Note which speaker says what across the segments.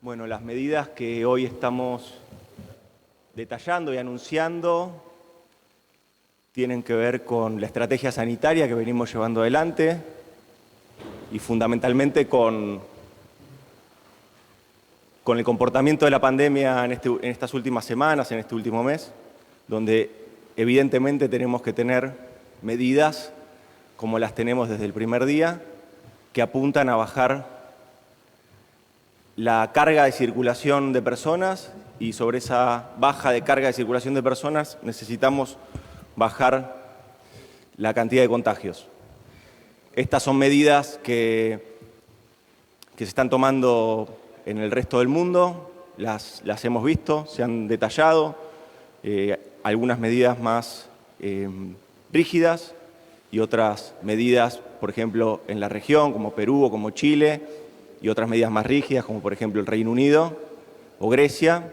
Speaker 1: Bueno, las medidas que hoy estamos detallando y anunciando tienen que ver con la estrategia sanitaria que venimos llevando adelante y fundamentalmente con el comportamiento de la pandemia en estas últimas semanas, en este último mes, donde evidentemente tenemos que tener medidas como las tenemos desde el primer día, que apuntan a bajar la carga de circulación de personas, y sobre esa baja de carga de circulación de personas necesitamos bajar la cantidad de contagios. Estas son medidas que se están tomando en el resto del mundo, las hemos visto, se han detallado, algunas medidas más rígidas y otras medidas, por ejemplo, en la región, como Perú o como Chile, y otras medidas más rígidas, como por ejemplo el Reino Unido o Grecia,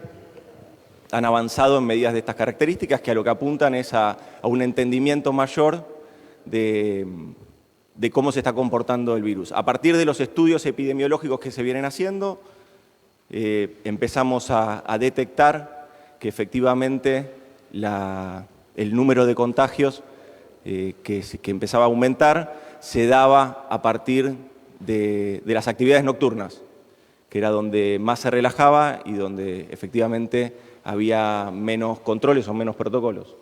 Speaker 1: han avanzado en medidas de estas características que a lo que apuntan es a un entendimiento mayor de cómo se está comportando el virus. A partir de los estudios epidemiológicos que se vienen haciendo, empezamos a detectar que efectivamente el número de contagios que empezaba a aumentar se daba a partir de las actividades nocturnas, que era donde más se relajaba y donde efectivamente había menos controles o menos protocolos.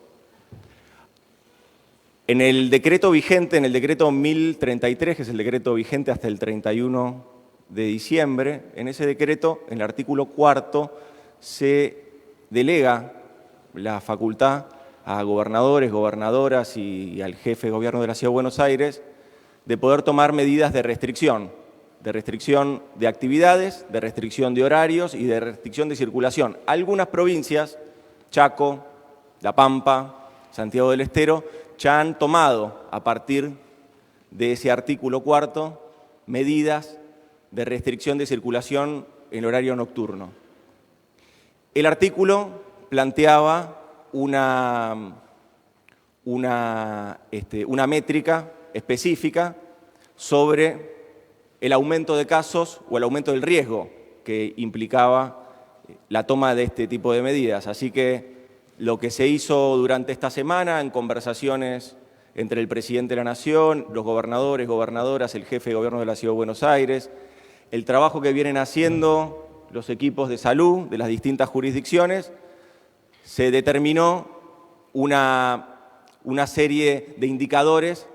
Speaker 1: En el decreto vigente, en el decreto 1033, que es el decreto vigente hasta el 31 de diciembre, en ese decreto, en el artículo 4, se delega la facultad a gobernadores, gobernadoras y al jefe de gobierno de la Ciudad de Buenos Aires de poder tomar medidas de restricción de actividades, de restricción de horarios y de restricción de circulación. Algunas provincias, Chaco, La Pampa, Santiago del Estero, ya han tomado, a partir de ese artículo 4, medidas de restricción de circulación en horario nocturno. El artículo planteaba una métrica específica sobre el aumento de casos o el aumento del riesgo que implicaba la toma de este tipo de medidas. Así que lo que se hizo durante esta semana en conversaciones entre el presidente de la Nación, los gobernadores, gobernadoras, el jefe de gobierno de la Ciudad de Buenos Aires, el trabajo que vienen haciendo los equipos de salud de las distintas jurisdicciones, se determinó una serie de indicadores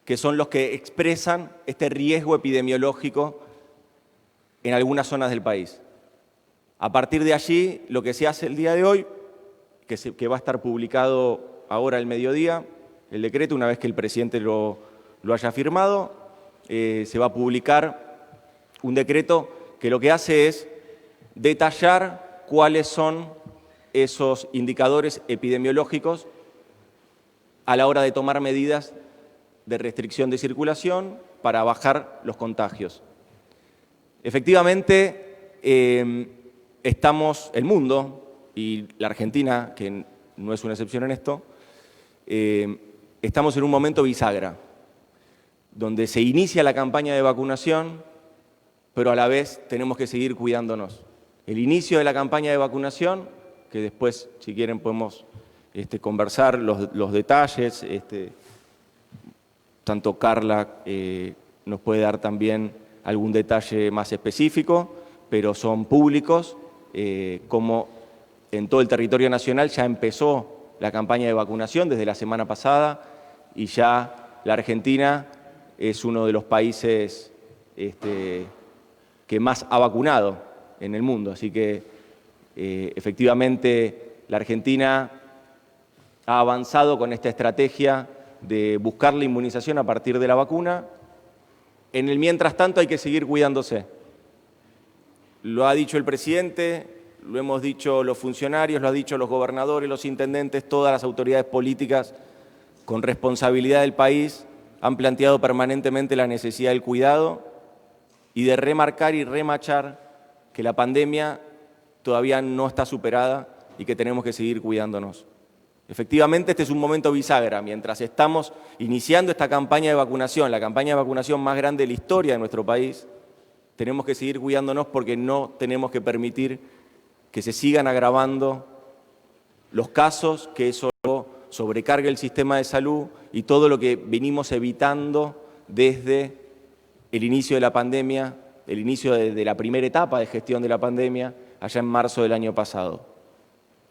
Speaker 1: que son los que expresan este riesgo epidemiológico en algunas zonas del país. A partir de allí, lo que se hace el día de hoy, que va a estar publicado ahora al mediodía, el decreto, una vez que el presidente lo haya firmado, se va a publicar un decreto que lo que hace es detallar cuáles son esos indicadores epidemiológicos a la hora de tomar medidas de restricción de circulación para bajar los contagios. Efectivamente, el mundo, y la Argentina, que no es una excepción en esto, estamos en un momento bisagra, donde se inicia la campaña de vacunación, pero a la vez tenemos que seguir cuidándonos. El inicio de la campaña de vacunación, que después, si quieren, podemos conversar los detalles, tanto Carla nos puede dar también algún detalle más específico, pero son públicos, como en todo el territorio nacional ya empezó la campaña de vacunación desde la semana pasada y ya la Argentina es uno de los países que más ha vacunado en el mundo. Así que efectivamente la Argentina ha avanzado con esta estrategia de buscar la inmunización a partir de la vacuna. En el mientras tanto hay que seguir cuidándose. Lo ha dicho el presidente, lo hemos dicho los funcionarios, lo han dicho los gobernadores, los intendentes, todas las autoridades políticas con responsabilidad del país han planteado permanentemente la necesidad del cuidado y de remarcar y remachar que la pandemia todavía no está superada y que tenemos que seguir cuidándonos. Efectivamente, este es un momento bisagra. Mientras estamos iniciando esta campaña de vacunación, la campaña de vacunación más grande de la historia de nuestro país, tenemos que seguir cuidándonos porque no tenemos que permitir que se sigan agravando los casos, que eso sobrecargue el sistema de salud y todo lo que venimos evitando desde el inicio de la pandemia, el inicio de la primera etapa de gestión de la pandemia, allá en marzo del año pasado.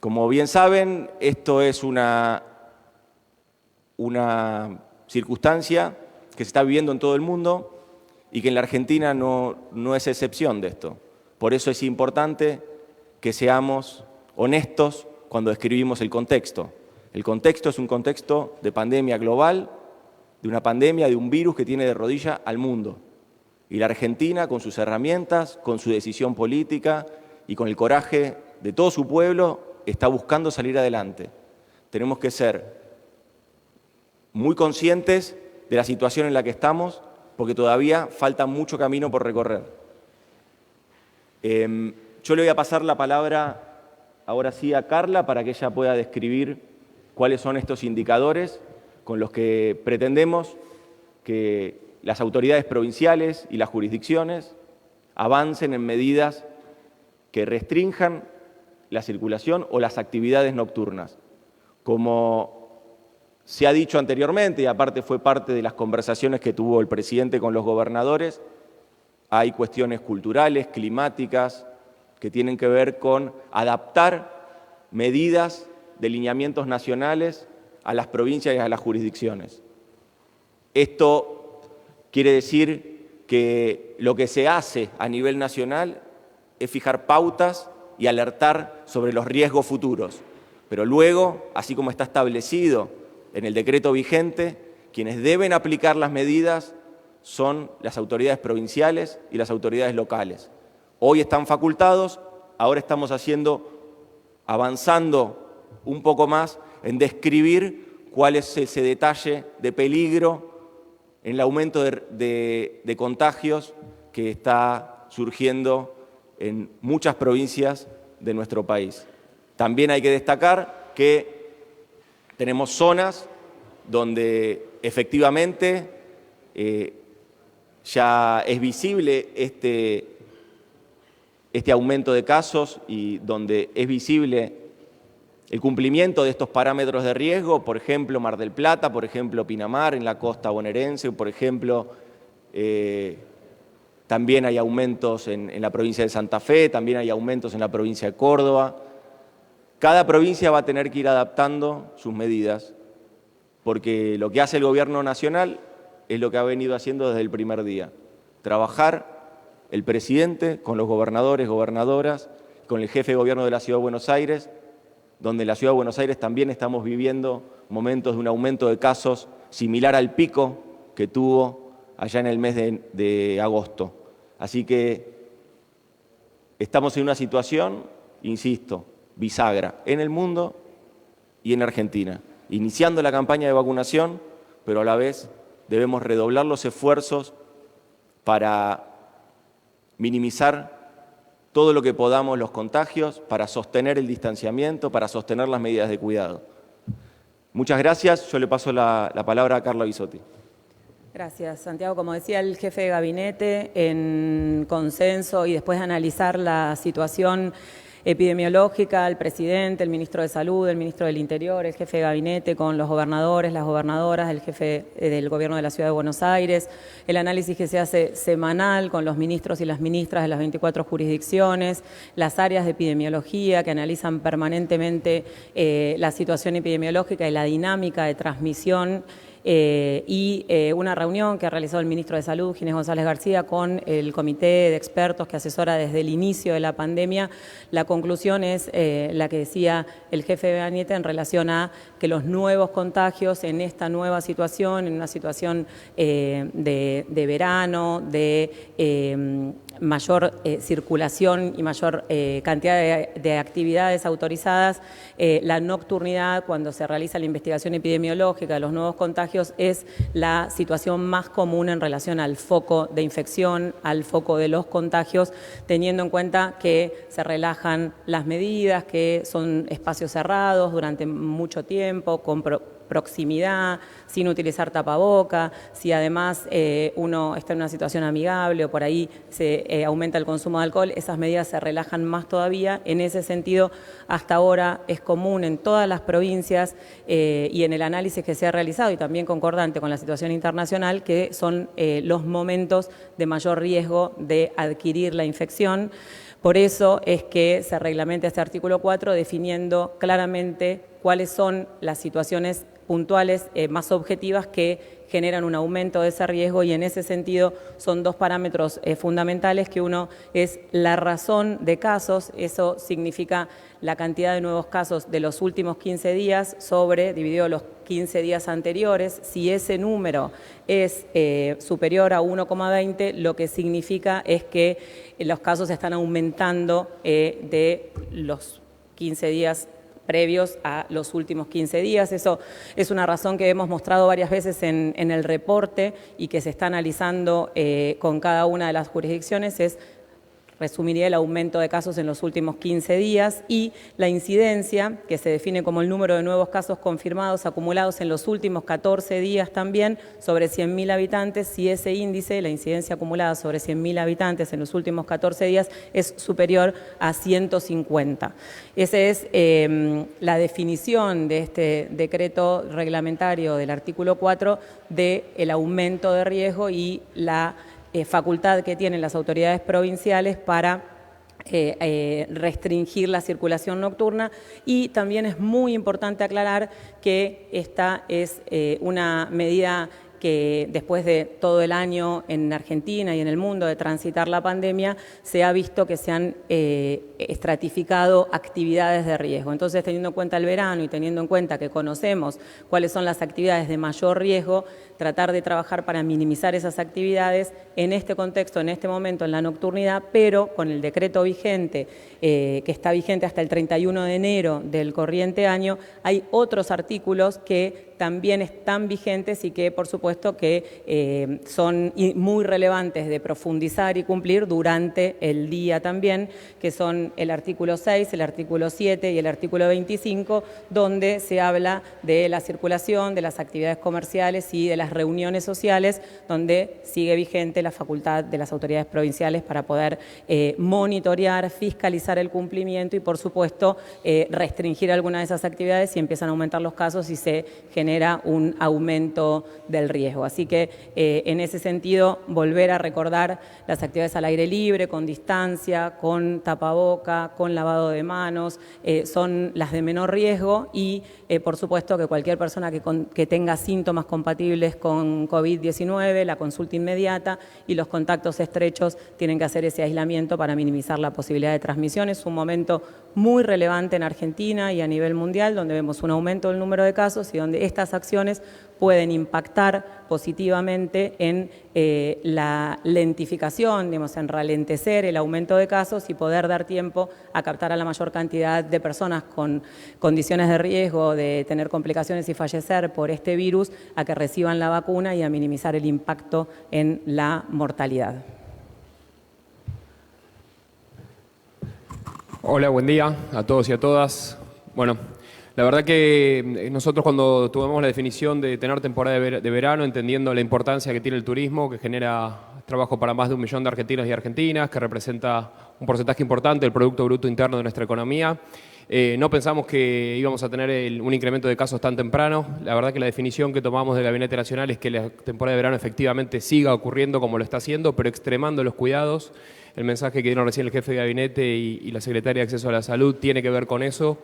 Speaker 1: Como bien saben, esto es una circunstancia que se está viviendo en todo el mundo y que en la Argentina no es excepción de esto. Por eso es importante que seamos honestos cuando describimos el contexto. El contexto es un contexto de pandemia global, de una pandemia, de un virus que tiene de rodilla al mundo. Y la Argentina, con sus herramientas, con su decisión política y con el coraje de todo su pueblo, está buscando salir adelante. Tenemos que ser muy conscientes de la situación en la que estamos, porque todavía falta mucho camino por recorrer. Yo le voy a pasar la palabra ahora sí a Carla para que ella pueda describir cuáles son estos indicadores con los que pretendemos que las autoridades provinciales y las jurisdicciones avancen en medidas que restrinjan la circulación o las actividades nocturnas. Como se ha dicho anteriormente, y aparte fue parte de las conversaciones que tuvo el presidente con los gobernadores, hay cuestiones culturales, climáticas, que tienen que ver con adaptar medidas de lineamientos nacionales a las provincias y a las jurisdicciones. Esto quiere decir que lo que se hace a nivel nacional es fijar pautas y alertar sobre los riesgos futuros. Pero luego, así como está establecido en el decreto vigente, quienes deben aplicar las medidas son las autoridades provinciales y las autoridades locales. Hoy están facultados, ahora estamos avanzando un poco más en describir cuál es ese detalle de peligro en el aumento de contagios que está surgiendo en muchas provincias de nuestro país. También hay que destacar que tenemos zonas donde efectivamente ya es visible este aumento de casos y donde es visible el cumplimiento de estos parámetros de riesgo, por ejemplo, Mar del Plata, por ejemplo, Pinamar, en la costa bonaerense, por ejemplo, también hay aumentos en la provincia de Santa Fe, también hay aumentos en la provincia de Córdoba. Cada provincia va a tener que ir adaptando sus medidas, porque lo que hace el Gobierno Nacional es lo que ha venido haciendo desde el primer día. Trabajar el presidente con los gobernadores, gobernadoras, con el jefe de gobierno de la Ciudad de Buenos Aires, donde en la Ciudad de Buenos Aires también estamos viviendo momentos de un aumento de casos similar al pico que tuvo allá en el mes de agosto. Así que estamos en una situación, insisto, bisagra en el mundo y en Argentina, iniciando la campaña de vacunación, pero a la vez debemos redoblar los esfuerzos para minimizar todo lo que podamos los contagios, para sostener el distanciamiento, para sostener las medidas de cuidado. Muchas gracias. Yo le paso la palabra a Carla Bisotti.
Speaker 2: Gracias, Santiago. Como decía el jefe de gabinete, en consenso y después de analizar la situación epidemiológica, el presidente, el ministro de Salud, el ministro del Interior, el jefe de gabinete con los gobernadores, las gobernadoras, el jefe del gobierno de la Ciudad de Buenos Aires, el análisis que se hace semanal con los ministros y las ministras de las 24 jurisdicciones, las áreas de epidemiología que analizan permanentemente la situación epidemiológica y la dinámica de transmisión, y una reunión que ha realizado el ministro de Salud, Ginés González García, con el comité de expertos que asesora desde el inicio de la pandemia. La conclusión es la que decía el jefe de gabinete en relación a que los nuevos contagios en esta nueva situación, en una situación de verano, de mayor circulación y mayor cantidad de actividades autorizadas, la nocturnidad, cuando se realiza la investigación epidemiológica de los nuevos contagios, es la situación más común en relación al foco de infección, al foco de los contagios, teniendo en cuenta que se relajan las medidas, que son espacios cerrados durante mucho tiempo, con proximidad, sin utilizar tapaboca, si además uno está en una situación amigable o por ahí se aumenta el consumo de alcohol, esas medidas se relajan más todavía. En ese sentido, hasta ahora es común en todas las provincias y en el análisis que se ha realizado y también concordante con la situación internacional, que son los momentos de mayor riesgo de adquirir la infección. Por eso es que se reglamenta este artículo 4 definiendo claramente cuáles son las situaciones puntuales más objetivas que generan un aumento de ese riesgo, y en ese sentido son dos parámetros fundamentales, que uno es la razón de casos. Eso significa la cantidad de nuevos casos de los últimos 15 días dividido los 15 días anteriores. Si ese número es superior a 1,20, lo que significa es que los casos están aumentando de los 15 días previos a los últimos 15 días. Eso es una razón que hemos mostrado varias veces en el reporte y que se está analizando con cada una de las jurisdicciones. Resumiría el aumento de casos en los últimos 15 días y la incidencia, que se define como el número de nuevos casos confirmados acumulados en los últimos 14 días también, sobre 100.000 habitantes. Si ese índice, la incidencia acumulada sobre 100.000 habitantes en los últimos 14 días, es superior a 150. Esa es la definición de este decreto reglamentario del artículo 4 del aumento de riesgo y la facultad que tienen las autoridades provinciales para restringir la circulación nocturna. Y también es muy importante aclarar que esta es una medida que después de todo el año en Argentina y en el mundo de transitar la pandemia, se ha visto que se han estratificado actividades de riesgo. Entonces, teniendo en cuenta el verano y teniendo en cuenta que conocemos cuáles son las actividades de mayor riesgo, tratar de trabajar para minimizar esas actividades en este contexto, en este momento, en la nocturnidad, pero con el decreto vigente, que está vigente hasta el 31 de enero del corriente año, hay otros artículos que también están vigentes y que, por supuesto, que son muy relevantes de profundizar y cumplir durante el día también, que son el artículo 6, el artículo 7 y el artículo 25, donde se habla de la circulación, de las actividades comerciales y de las reuniones sociales, donde sigue vigente la facultad de las autoridades provinciales para poder monitorear, fiscalizar el cumplimiento y, por supuesto, restringir algunas de esas actividades si empiezan a aumentar los casos y se genera un aumento del riesgo. Así que en ese sentido, volver a recordar las actividades al aire libre, con distancia, con tapaboca, con lavado de manos, son las de menor riesgo y, por supuesto, que cualquier persona que tenga síntomas compatibles con COVID-19, la consulta inmediata, y los contactos estrechos tienen que hacer ese aislamiento para minimizar la posibilidad de transmisión. Es un momento muy relevante en Argentina y a nivel mundial, donde vemos un aumento del número de casos y donde estas acciones pueden impactar positivamente en la lentificación, digamos, en ralentecer el aumento de casos y poder dar tiempo a captar a la mayor cantidad de personas con condiciones de riesgo de tener complicaciones y fallecer por este virus, a que reciban la vacuna y a minimizar el impacto en la mortalidad.
Speaker 3: Hola, buen día a todos y a todas. Bueno, la verdad que nosotros cuando tuvimos la definición de tener temporada de verano, entendiendo la importancia que tiene el turismo, que genera trabajo para más de 1 millón de argentinos y argentinas, que representa un porcentaje importante del Producto Bruto Interno de nuestra economía, no pensamos que íbamos a tener un incremento de casos tan temprano. La verdad que la definición que tomamos del Gabinete Nacional es que la temporada de verano efectivamente siga ocurriendo como lo está haciendo, pero extremando los cuidados. El mensaje que dieron recién el jefe de gabinete y la secretaria de Acceso a la Salud tiene que ver con eso,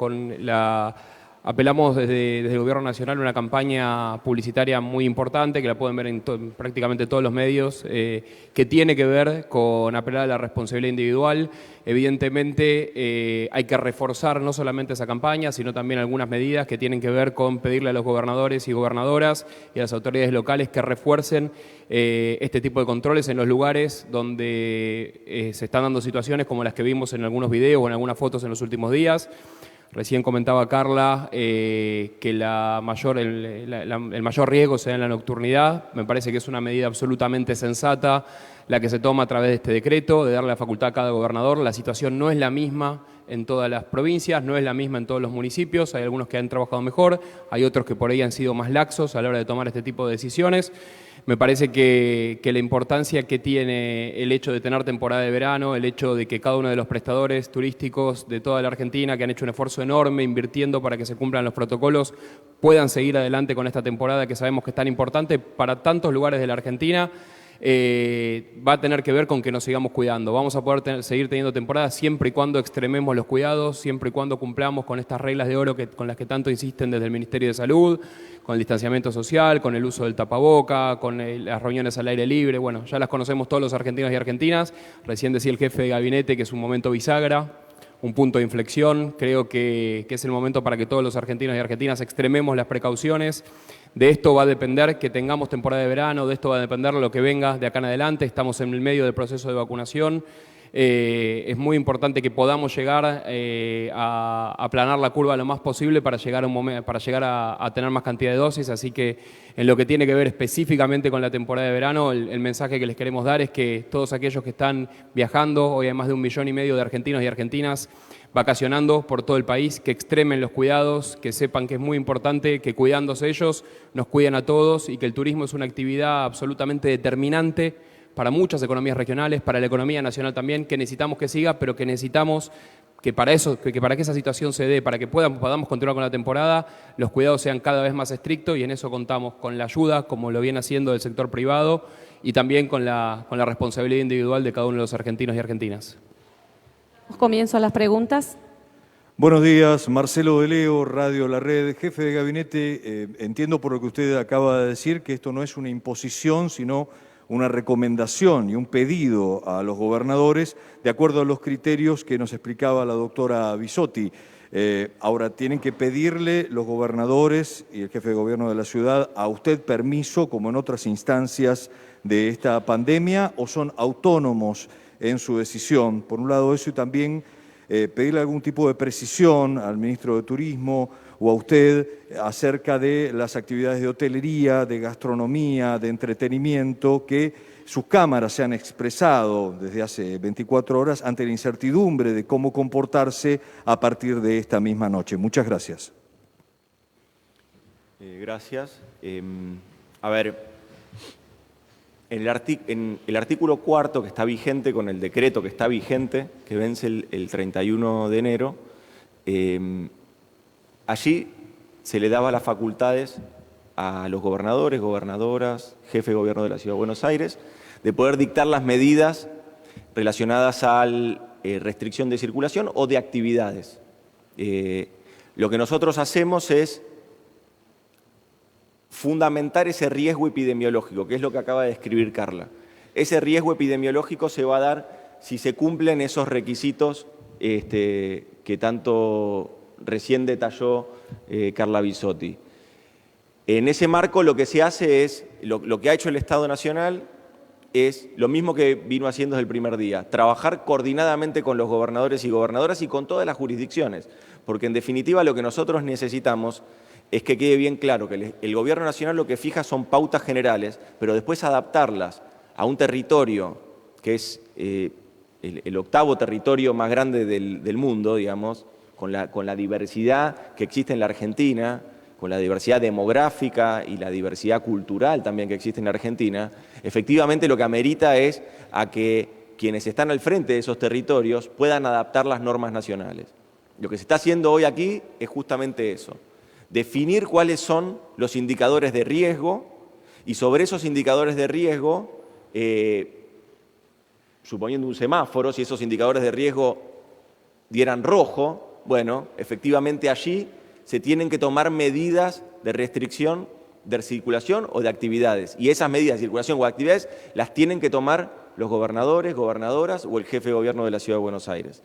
Speaker 3: apelamos desde el Gobierno Nacional a una campaña publicitaria muy importante, que la pueden ver en prácticamente todos los medios, que tiene que ver con apelar a la responsabilidad individual. Evidentemente hay que reforzar no solamente esa campaña, sino también algunas medidas que tienen que ver con pedirle a los gobernadores y gobernadoras y a las autoridades locales que refuercen este tipo de controles en los lugares donde se están dando situaciones como las que vimos en algunos videos o en algunas fotos en los últimos días. Recién comentaba Carla que el mayor riesgo se da en la nocturnidad. Me parece que es una medida absolutamente sensata la que se toma a través de este decreto, de darle la facultad a cada gobernador. La situación no es la misma en todas las provincias, no es la misma en todos los municipios. Hay algunos que han trabajado mejor, hay otros que por ahí han sido más laxos a la hora de tomar este tipo de decisiones. Me parece que la importancia que tiene el hecho de tener temporada de verano, el hecho de que cada uno de los prestadores turísticos de toda la Argentina, que han hecho un esfuerzo enorme invirtiendo para que se cumplan los protocolos, puedan seguir adelante con esta temporada que sabemos que es tan importante para tantos lugares de la Argentina, va a tener que ver con que nos sigamos cuidando. Vamos a poder seguir teniendo temporadas siempre y cuando extrememos los cuidados, siempre y cuando cumplamos con estas reglas de oro con las que tanto insisten desde el Ministerio de Salud, con el distanciamiento social, con el uso del tapaboca, con las reuniones al aire libre. Bueno, ya las conocemos todos los argentinos y argentinas. Recién decía el jefe de gabinete que es un momento bisagra, un punto de inflexión. Creo que es el momento para que todos los argentinos y argentinas extrememos las precauciones. De esto va a depender que tengamos temporada de verano, de esto va a depender lo que venga de acá en adelante. Estamos en el medio del proceso de vacunación. Es muy importante que podamos llegar a aplanar la curva lo más posible para llegar a tener más cantidad de dosis. Así que en lo que tiene que ver específicamente con la temporada de verano, el mensaje que les queremos dar es que todos aquellos que están viajando, hoy hay más de 1,5 millones de argentinos y argentinas vacacionando por todo el país, que extremen los cuidados, que sepan que es muy importante que cuidándose ellos nos cuiden a todos y que el turismo es una actividad absolutamente determinante para muchas economías regionales, para la economía nacional también, que necesitamos que siga, pero que necesitamos que para que esa situación se dé, para que podamos continuar con la temporada, los cuidados sean cada vez más estrictos y en eso contamos con la ayuda, como lo viene haciendo el sector privado, y también con la responsabilidad individual de cada uno de los argentinos y argentinas.
Speaker 4: Comienzo a las preguntas.
Speaker 5: Buenos días, Marcelo de Leo, Radio La Red. Jefe de gabinete, entiendo por lo que usted acaba de decir que esto no es una imposición, sino una recomendación y un pedido a los gobernadores de acuerdo a los criterios que nos explicaba la doctora Bisotti. Ahora, ¿tienen que pedirle los gobernadores y el jefe de gobierno de la ciudad a usted permiso, como en otras instancias de esta pandemia, o son autónomos en su decisión? Por un lado eso, y también pedirle algún tipo de precisión al ministro de Turismo o a usted acerca de las actividades de hotelería, de gastronomía, de entretenimiento, que sus cámaras se han expresado desde hace 24 horas ante la incertidumbre de cómo comportarse a partir de esta misma noche. Muchas gracias.
Speaker 1: Gracias. A ver, en el artículo 4 que está vigente, con el decreto que está vigente, que vence el 31 de enero, allí se le daba las facultades a los gobernadores, gobernadoras, jefe de gobierno de la Ciudad de Buenos Aires, de poder dictar las medidas relacionadas a restricción de circulación o de actividades. Lo que nosotros hacemos es fundamentar ese riesgo epidemiológico, que es lo que acaba de describir Carla. Ese riesgo epidemiológico se va a dar si se cumplen esos requisitos que tanto recién detalló Carla Bisotti. En ese marco lo que se hace es, lo que ha hecho el Estado Nacional es lo mismo que vino haciendo desde el primer día, trabajar coordinadamente con los gobernadores y gobernadoras y con todas las jurisdicciones, porque en definitiva lo que nosotros necesitamos es que quede bien claro que el Gobierno Nacional lo que fija son pautas generales, pero después adaptarlas a un territorio que es el octavo territorio más grande del mundo, digamos, con la diversidad que existe en la Argentina, con la diversidad demográfica y la diversidad cultural también que existe en la Argentina, efectivamente lo que amerita es a que quienes están al frente de esos territorios puedan adaptar las normas nacionales. Lo que se está haciendo hoy aquí es justamente eso. Definir cuáles son los indicadores de riesgo y sobre esos indicadores de riesgo, suponiendo un semáforo, si esos indicadores de riesgo dieran rojo, bueno, efectivamente allí se tienen que tomar medidas de restricción de circulación o de actividades. Y esas medidas de circulación o de actividades las tienen que tomar los gobernadores, gobernadoras o el jefe de gobierno de la Ciudad de Buenos Aires.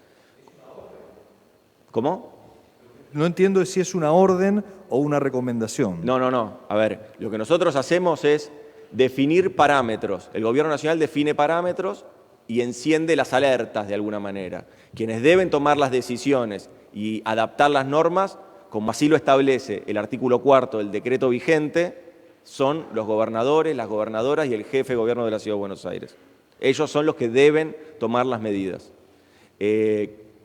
Speaker 1: ¿Cómo?
Speaker 5: No entiendo si es una orden o una recomendación.
Speaker 1: No. A ver, lo que nosotros hacemos es definir parámetros. El Gobierno Nacional define parámetros y enciende las alertas de alguna manera. Quienes deben tomar las decisiones y adaptar las normas, como así lo establece el artículo 4 del decreto vigente, son los gobernadores, las gobernadoras y el jefe de gobierno de la Ciudad de Buenos Aires. Ellos son los que deben tomar las medidas.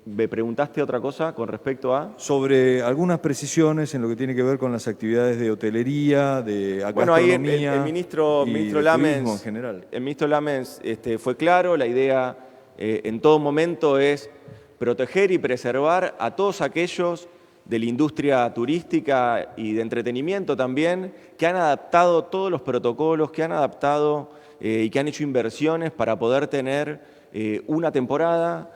Speaker 1: ¿Me preguntaste otra cosa con respecto a...?
Speaker 5: Sobre algunas precisiones en lo que tiene que ver con las actividades de hotelería, de gastronomía.
Speaker 1: Bueno, ahí el ministro Lamens,
Speaker 5: en general.
Speaker 1: El ministro Lamens fue claro, la idea en todo momento es proteger y preservar a todos aquellos de la industria turística y de entretenimiento también, que han adaptado todos los protocolos, que han adaptado y que han hecho inversiones para poder tener una temporada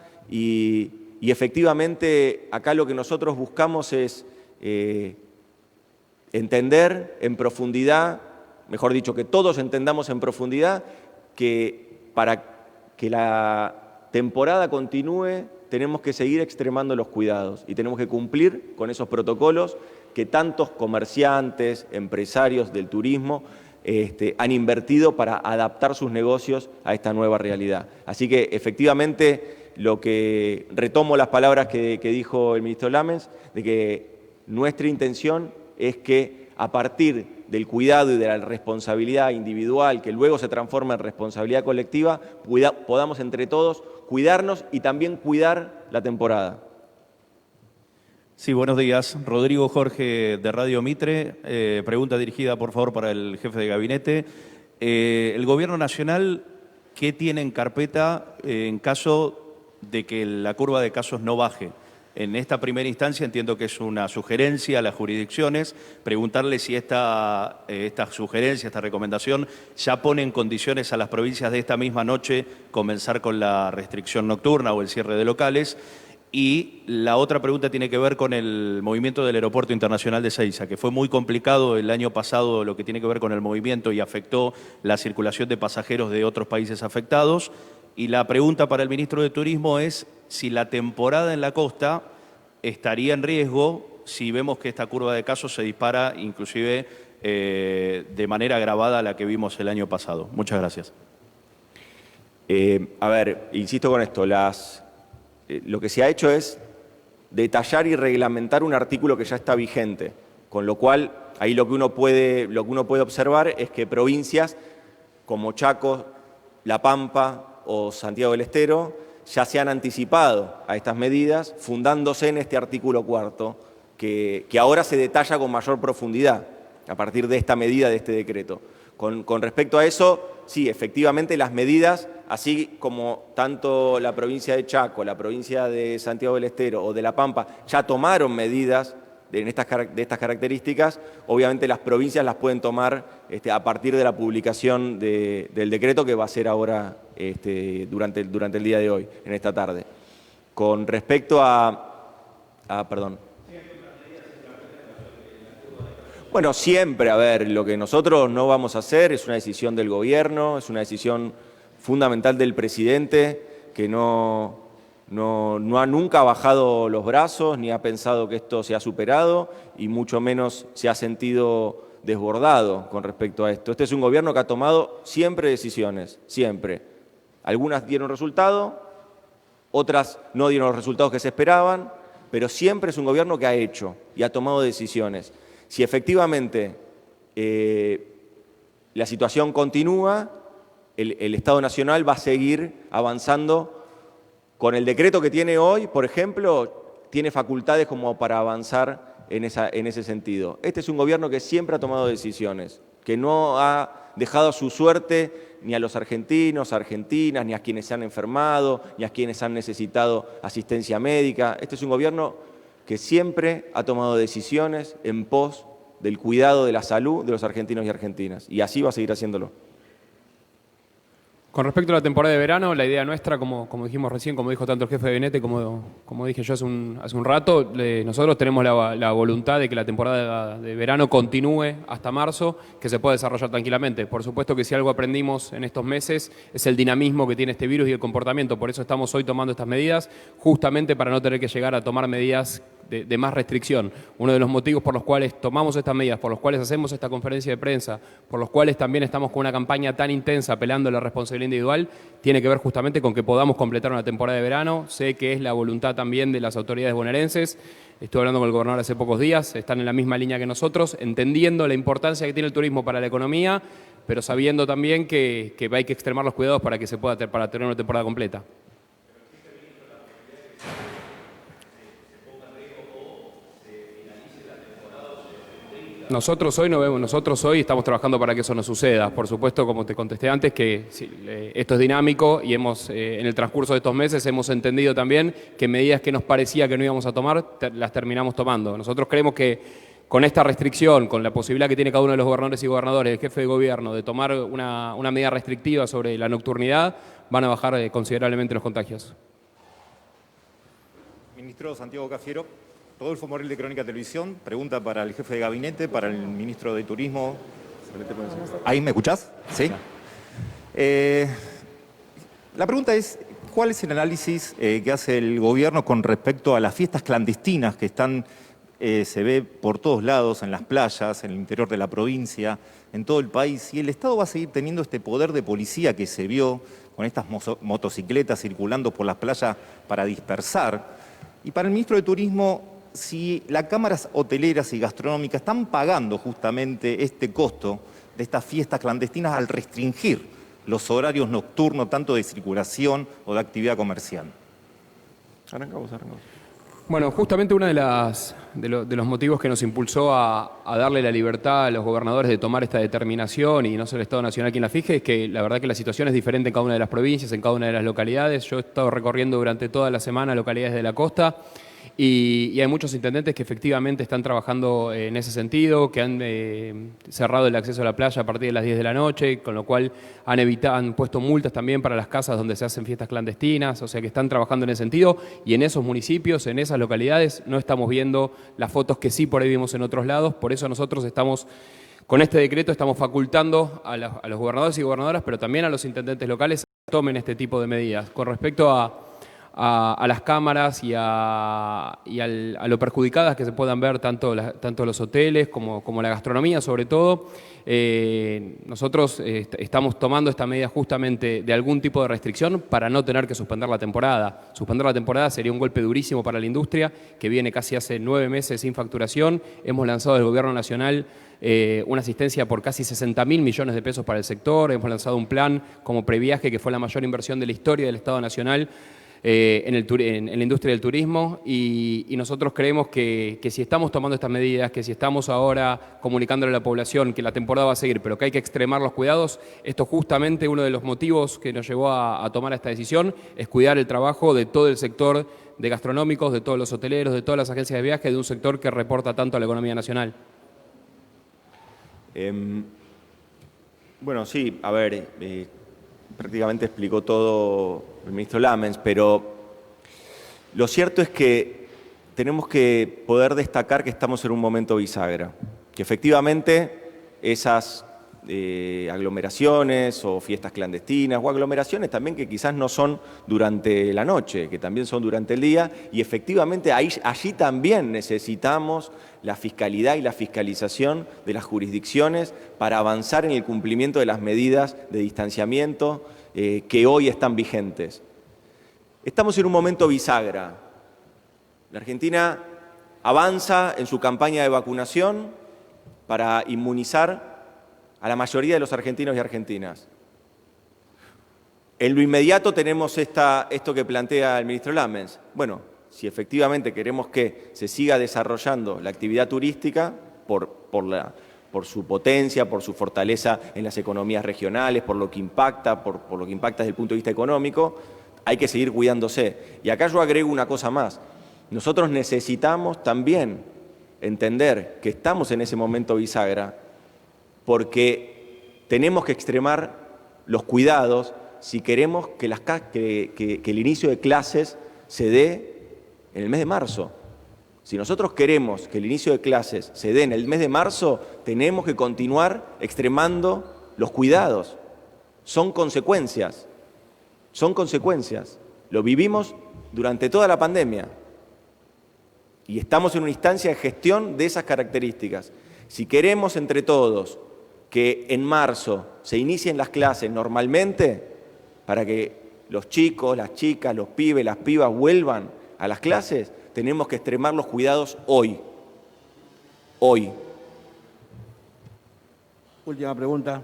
Speaker 1: y efectivamente acá lo que nosotros buscamos es entender en profundidad, mejor dicho, que todos entendamos en profundidad que para que la temporada continúe tenemos que seguir extremando los cuidados y tenemos que cumplir con esos protocolos que tantos comerciantes, empresarios del turismo han invertido para adaptar sus negocios a esta nueva realidad. Así que efectivamente lo que retomo las palabras que dijo el ministro Lamens, de que nuestra intención es que a partir del cuidado y de la responsabilidad individual, que luego se transforma en responsabilidad colectiva, podamos entre todos cuidarnos y también cuidar la temporada.
Speaker 6: Sí, buenos días. Rodrigo Jorge de Radio Mitre. Pregunta dirigida, por favor, para el jefe de gabinete. El Gobierno Nacional, ¿qué tiene en carpeta en caso de que la curva de casos no baje? En esta primera instancia entiendo que es una sugerencia a las jurisdicciones, preguntarle si esta sugerencia, esta recomendación, ya pone en condiciones a las provincias de esta misma noche comenzar con la restricción nocturna o el cierre de locales. Y la otra pregunta tiene que ver con el movimiento del Aeropuerto Internacional de Ezeiza, que fue muy complicado el año pasado lo que tiene que ver con el movimiento y afectó la circulación de pasajeros de otros países afectados. Y la pregunta para el ministro de Turismo es si la temporada en la costa estaría en riesgo si vemos que esta curva de casos se dispara inclusive de manera agravada a la que vimos el año pasado. Muchas gracias.
Speaker 1: A ver, insisto con esto, lo que se ha hecho es detallar y reglamentar un artículo que ya está vigente, con lo cual ahí lo que uno puede observar es que provincias como Chaco, La Pampa o Santiago del Estero ya se han anticipado a estas medidas, fundándose en este artículo 4, que ahora se detalla con mayor profundidad a partir de esta medida, de este decreto. Con respecto a eso, sí, efectivamente las medidas, así como tanto la provincia de Chaco, la provincia de Santiago del Estero o de La Pampa ya tomaron medidas de estas características, obviamente las provincias las pueden tomar a partir de la publicación del decreto que va a ser ahora durante el día de hoy, en esta tarde. Con respecto perdón. Bueno, siempre, a ver, lo que nosotros no vamos a hacer es una decisión del gobierno, es una decisión fundamental del presidente que no ha nunca bajado los brazos ni ha pensado que esto se ha superado y mucho menos se ha sentido desbordado con respecto a esto. Este es un gobierno que ha tomado siempre decisiones, siempre. Algunas dieron resultado, otras no dieron los resultados que se esperaban, pero siempre es un gobierno que ha hecho y ha tomado decisiones. Si efectivamente la situación continúa, el Estado Nacional va a seguir avanzando. Con el decreto que tiene hoy, por ejemplo, tiene facultades como para avanzar en ese sentido. Este es un gobierno que siempre ha tomado decisiones, que no ha dejado a su suerte ni a los argentinos, argentinas, ni a quienes se han enfermado, ni a quienes han necesitado asistencia médica. Este es un gobierno que siempre ha tomado decisiones en pos del cuidado de la salud de los argentinos y argentinas, y así va a seguir haciéndolo.
Speaker 3: Con respecto a la temporada de verano, la idea nuestra, como dijimos recién, como dijo tanto el jefe de gabinete como dije yo hace un rato, nosotros tenemos la voluntad de que la temporada de verano continúe hasta marzo, que se pueda desarrollar tranquilamente. Por supuesto que si algo aprendimos en estos meses es el dinamismo que tiene este virus y el comportamiento. Por eso estamos hoy tomando estas medidas, justamente para no tener que llegar a tomar medidas de más restricción. Uno de los motivos por los cuales tomamos estas medidas, por los cuales hacemos esta conferencia de prensa, por los cuales también estamos con una campaña tan intensa apelando a la responsabilidad individual, tiene que ver justamente con que podamos completar una temporada de verano. Sé que es la voluntad también de las autoridades bonaerenses. Estuve hablando con el gobernador hace pocos días, están en la misma línea que nosotros, entendiendo la importancia que tiene el turismo para la economía, pero sabiendo también que hay que extremar los cuidados para que se pueda para tener una temporada completa. Nosotros hoy estamos trabajando para que eso no suceda. Por supuesto, como te contesté antes, que sí, esto es dinámico y en el transcurso de estos meses hemos entendido también que medidas que nos parecía que no íbamos a tomar, las terminamos tomando. Nosotros creemos que con esta restricción, con la posibilidad que tiene cada uno de los gobernadores y gobernadores, el jefe de gobierno, de tomar una medida restrictiva sobre la nocturnidad, van a bajar considerablemente los contagios.
Speaker 7: Ministro Santiago Cafiero. Rodolfo Morel de Crónica Televisión, pregunta para el jefe de gabinete, para el ministro de Turismo. ¿Ahí me escuchás? Sí. La pregunta es, ¿cuál es el análisis que hace el gobierno con respecto a las fiestas clandestinas que se ve por todos lados, en las playas, en el interior de la provincia, en todo el país? Y el Estado va a seguir teniendo este poder de policía que se vio con estas motocicletas circulando por las playas para dispersar. Y para el ministro de Turismo, si las cámaras hoteleras y gastronómicas están pagando justamente este costo de estas fiestas clandestinas al restringir los horarios nocturnos, tanto de circulación o de actividad comercial.
Speaker 1: Arrancamos.
Speaker 3: Bueno, justamente uno de los motivos que nos impulsó a darle la libertad a los gobernadores de tomar esta determinación y no ser el Estado Nacional quien la fije es que la verdad que la situación es diferente en cada una de las provincias, en cada una de las localidades. Yo he estado recorriendo durante toda la semana localidades de la costa y hay muchos intendentes que efectivamente están trabajando en ese sentido, que han cerrado el acceso a la playa a partir de las 10 de la noche, con lo cual han puesto multas también para las casas donde se hacen fiestas clandestinas, o sea que están trabajando en ese sentido y en esos municipios, en esas localidades, no estamos viendo las fotos que sí por ahí vimos en otros lados, por eso nosotros con este decreto estamos facultando a los gobernadores y gobernadoras, pero también a los intendentes locales que tomen este tipo de medidas. Con respecto a las cámaras y a lo perjudicadas que se puedan ver tanto los hoteles como la gastronomía sobre todo, nosotros estamos tomando esta medida justamente de algún tipo de restricción para no tener que suspender la temporada. Suspender la temporada sería un golpe durísimo para la industria que viene casi hace 9 meses sin facturación. Hemos lanzado del Gobierno Nacional una asistencia por casi 60.000 millones de pesos para el sector. Hemos lanzado un plan como previaje que fue la mayor inversión de la historia del Estado Nacional en la industria del turismo y nosotros creemos que si estamos tomando estas medidas, que si estamos ahora comunicándole a la población que la temporada va a seguir, pero que hay que extremar los cuidados, esto justamente uno de los motivos que nos llevó a tomar esta decisión es cuidar el trabajo de todo el sector de gastronómicos, de todos los hoteleros, de todas las agencias de viaje, de un sector que reporta tanto a la economía nacional.
Speaker 1: Bueno, sí, a ver, prácticamente explicó todo el ministro Lamens, pero lo cierto es que tenemos que poder destacar que estamos en un momento bisagra, que efectivamente esas aglomeraciones o fiestas clandestinas o aglomeraciones también que quizás no son durante la noche, que también son durante el día y efectivamente allí también necesitamos la fiscalidad y la fiscalización de las jurisdicciones para avanzar en el cumplimiento de las medidas de distanciamiento que hoy están vigentes. Estamos en un momento bisagra. La Argentina avanza en su campaña de vacunación para inmunizar a la mayoría de los argentinos y argentinas. En lo inmediato tenemos esto que plantea el ministro Lamens. Bueno, si efectivamente queremos que se siga desarrollando la actividad turística por su potencia, por su fortaleza en las economías regionales, por lo que impacta, por lo que impacta desde el punto de vista económico, hay que seguir cuidándose. Y acá yo agrego una cosa más. Nosotros necesitamos también entender que estamos en ese momento bisagra porque tenemos que extremar los cuidados si queremos que el inicio de clases se dé en el mes de marzo. Si nosotros queremos que el inicio de clases se dé en el mes de marzo, tenemos que continuar extremando los cuidados. Son consecuencias. Lo vivimos durante toda la pandemia. y estamos en una instancia de gestión de esas características. Si queremos entre todos que en marzo se inicien las clases normalmente, para que los chicos, las chicas, los pibes, las pibas vuelvan a las clases, tenemos que extremar los cuidados hoy. Hoy.
Speaker 8: Última pregunta.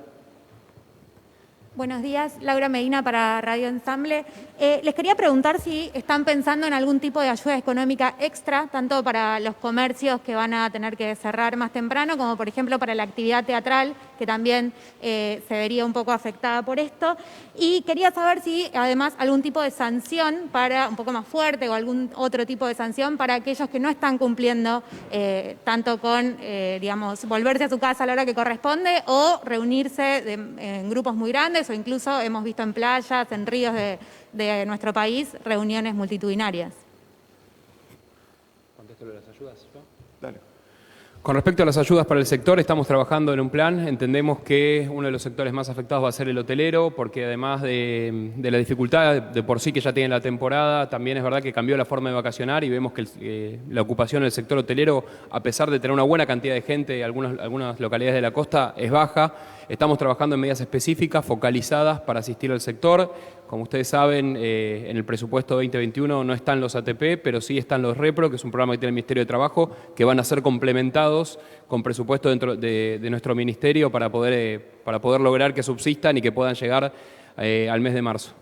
Speaker 9: Buenos días, Laura Medina para Radio Ensamble. Les quería preguntar si están pensando en algún tipo de ayuda económica extra, tanto para los comercios que van a tener que cerrar más temprano, como por ejemplo para la actividad teatral, que también se vería un poco afectada por esto. Y quería saber si además algún tipo de sanción para un poco más fuerte o algún otro tipo de sanción para aquellos que no están cumpliendo tanto con, digamos, volverse a su casa a la hora que corresponde o reunirse en grupos muy grandes, o incluso hemos visto en playas, en ríos de nuestro país, reuniones multitudinarias.
Speaker 3: ¿Contesto lo de las ayudas yo?
Speaker 1: Dale.
Speaker 3: Con respecto a las ayudas para el sector, estamos trabajando en un plan. Entendemos que uno de los sectores más afectados va a ser el hotelero, porque además de la dificultad de por sí que ya tiene la temporada, también es verdad que cambió la forma de vacacionar y vemos que la ocupación del sector hotelero, a pesar de tener una buena cantidad de gente, algunas localidades de la costa, es baja. Estamos trabajando en medidas específicas, focalizadas para asistir al sector. Como ustedes saben, en el presupuesto 2021 no están los ATP, pero sí están los REPRO, que es un programa que tiene el Ministerio de Trabajo, que van a ser complementados con presupuesto dentro de nuestro ministerio para poder lograr que subsistan y que puedan llegar al mes de marzo.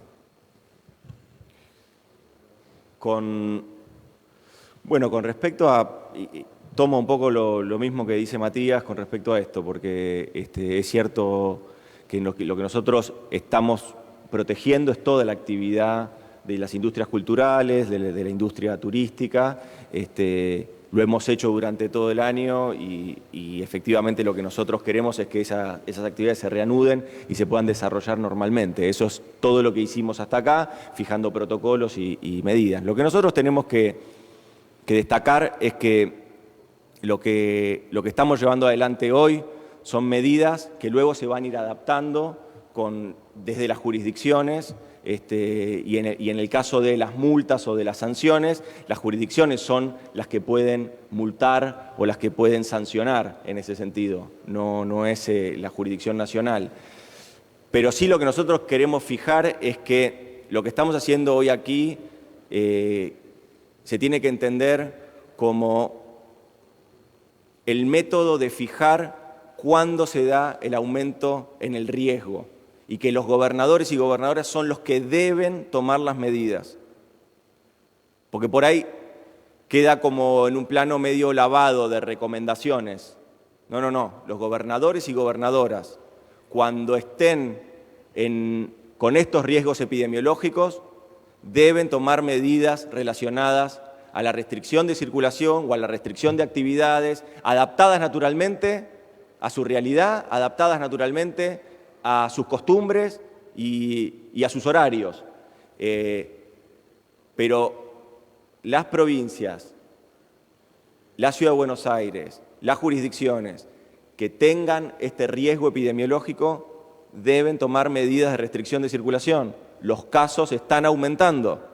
Speaker 1: Con respecto a... Tomo un poco lo mismo que dice Matías con respecto a esto, porque es cierto que lo que nosotros estamos protegiendo es toda la actividad de las industrias culturales, de la industria turística. Lo hemos hecho durante todo el año y efectivamente lo que nosotros queremos es que esas actividades se reanuden y se puedan desarrollar normalmente. Eso es todo lo que hicimos hasta acá, fijando protocolos y medidas. Lo que nosotros tenemos que destacar es que lo que estamos llevando adelante hoy son medidas que luego se van a ir adaptando desde las jurisdicciones y en el caso de las multas o de las sanciones, las jurisdicciones son las que pueden multar o las que pueden sancionar en ese sentido, no es la jurisdicción nacional. Pero sí lo que nosotros queremos fijar es que lo que estamos haciendo hoy aquí se tiene que entender como el método de fijar cuándo se da el aumento en el riesgo y que los gobernadores y gobernadoras son los que deben tomar las medidas. Porque por ahí queda como en un plano medio lavado de recomendaciones. No. Los gobernadores y gobernadoras, cuando estén con estos riesgos epidemiológicos, deben tomar medidas relacionadas a la restricción de circulación o a la restricción de actividades, adaptadas naturalmente a su realidad, adaptadas naturalmente a sus costumbres y a sus horarios. Pero las provincias, la Ciudad de Buenos Aires, las jurisdicciones que tengan este riesgo epidemiológico deben tomar medidas de restricción de circulación. Los casos están aumentando.